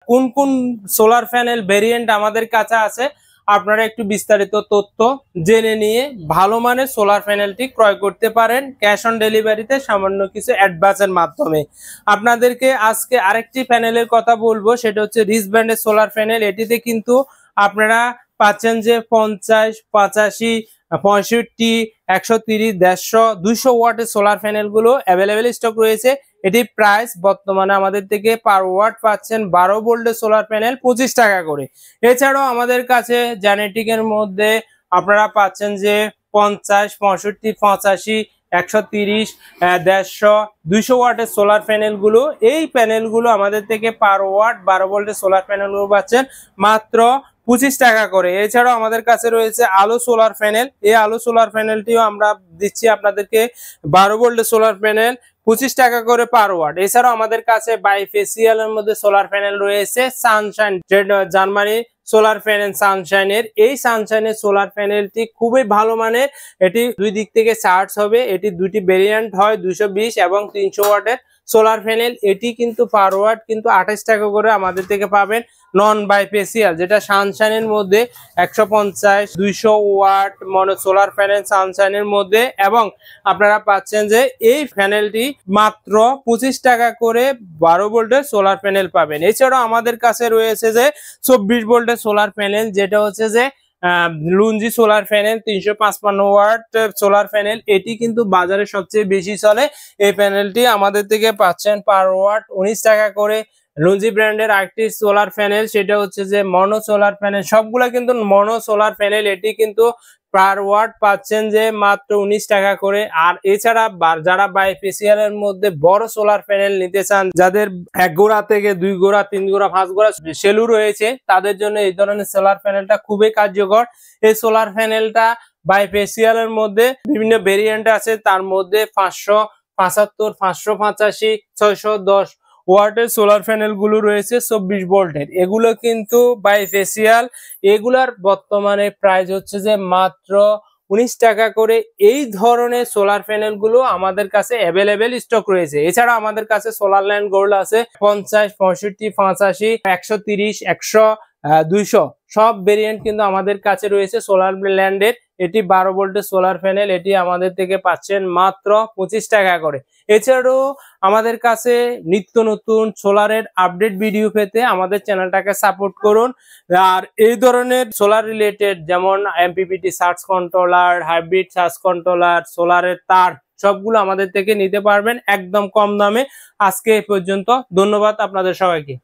কোন কোন solar panel variant আমাদের কাছে আছে আপনারা একটু বিস্তারিত তথ্য জেনে নিয়ে ভালো মানের সোলার প্যানেলটি ক্রয় করতে পারেন ক্যাশ অন ডেলিভারিতে সামান্য কিছু অ্যাডভান্সের মাধ্যমে। আপনাদেরকে আজকে আরেকটি প্যানেলের কথা বলবো, সেটা হচ্ছে রিচ ব্র্যান্ডের সোলার প্যানেল। এটিতে কিন্তু আপনারা পাচ্ছেন যে 50, 85, 65, 130, 150, 200 ওয়াটের সোলার প্যানেলগুলো অ্যাভেলেবেল স্টক রয়েছে। এটি প্রাইস বর্তমানে আমাদের থেকে পার ওয়াট পাচ্ছেন 12 ভোল্টের সোলার প্যানেল 25 টাকা করে। এছাড়াও আমাদের কাছে জেনেটিকের মধ্যে আপনারা পাচ্ছেন যে 50, 65, 85, 130, 150, 200 ওয়াটের সোলার প্যানেলগুলো। এই প্যানেলগুলো আমাদের থেকে পার ওয়াট 12 ভোল্টের সোলার প্যানেলগুলো পাচ্ছেন মাত্র 25 টাকা করে। এছাড়াও আমাদের কাছে রয়েছে আলো সোলার প্যানেল। এই আলো সোলার প্যানেলটিও আমরা দিচ্ছি আপনাদেরকে 12 ভোল্টের সোলার প্যানেল 25 টাকা করে পার ওয়াট। এছাড়াও আমাদের কাছে বাইফেসিয়ালের মধ্যে সোলার প্যানেল রয়েছে সানশাইন, জার্মানি সোলার প্যানেল সানশাইনের। এই সানশাইনের সোলার প্যানেলটি খুবই ভালো মানের। এটি দুই দিক থেকে চার্জ হবে। এটি দুটি ভেরিয়েন্ট হয়, 220 এবং 300 ওয়াটের সোলার প্যানেল। এটি কিন্তু পার ওয়াট কিন্তু 28 টাকা করে আমাদের থেকে পাবেন। নন বাইফেসিয়াল যেটা সানশাইনের মধ্যে 150, 200 ওয়াট মনো সোলার প্যানেল সানশাইনের মধ্যে, এবং আপনারা পাচ্ছেন যে এই প্যানেলটি মাত্র 25 টাকা করে 12 ভোল্টের সোলার প্যানেল পাবেন। এছাড়াও আমাদের কাছে রয়েছে যে 24 ভোল্টের সোলার প্যানেল, যেটা হচ্ছে যে Longi solar panel 355 watt solar panel. এটি কিন্তু বাজারে সবচেয়ে বেশি চলে। এই প্যানেলটি আমাদের থেকে পাচ্ছেন পার ওয়াট 19 টাকা করে। লুঞ্জি ব্র্যান্ডের আরেকটি সোলার প্যানেল, সেটা হচ্ছে যে মনো সোলার প্যানেল। সবগুলা কিন্তু মনো সোলার প্যানেল। এটি কিন্তু পার ওয়াট পাচ্ছেন যে মাত্র 19 টাকা করে। আর এছাড়া যারা বাইফেসিয়ালের মধ্যে বড় সোলার প্যানেল নিতে চান, যাদের 1 গোড়া থেকে 2 গোড়া 3 গোড়া 5 গোড়া সেলু রয়েছে, তাদের জন্য এই ধরনের সোলার প্যানেলটা খুবই কার্যকর। এই সোলার প্যানেলটা বাইফেসিয়ালের মধ্যে বিভিন্ন ভেরিয়েন্ট আছে, তার মধ্যে 575, 585, 610 ওয়াটের সোলার প্যানেল গুলো রয়েছে 24 ভোল্টের। এগুলো কিন্তু বাইফেসিয়াল। এগুলার বর্তমানে প্রাইস হচ্ছে যে মাত্র 19 টাকা করে। এই ধরনের সোলার প্যানেল গুলো আমাদের কাছে অ্যাভেলেবেল স্টক রয়েছে। এছাড়া আমাদের কাছে সোলার ল্যান্ড গোল্ড আছে 50, 65, 85, 130, 100, 200 সব ভেরিয়েন্ট কিন্তু আমাদের কাছে রয়েছে সোলার ল্যান্ডের। এটি 12 ভোল্টের সোলার প্যানেল। এটি আমাদের থেকে পাচ্ছেন মাত্র 25 টাকা করে। এছাড়াও আমাদের কাছে নিত্য নতুন সোলারের আপডেট ভিডিও পেতে আমাদের চ্যানেলটাকে সাপোর্ট করুন। আর এই ধরনের সোলার রিলেটেড যেমন MPPT charge controller, hybrid charge controller, সোলারের তার সবগুলো আমাদের থেকে নিতে পারবেন একদম কম দামে। আজকে এই পর্যন্ত। ধন্যবাদ আপনাদের সবাইকে।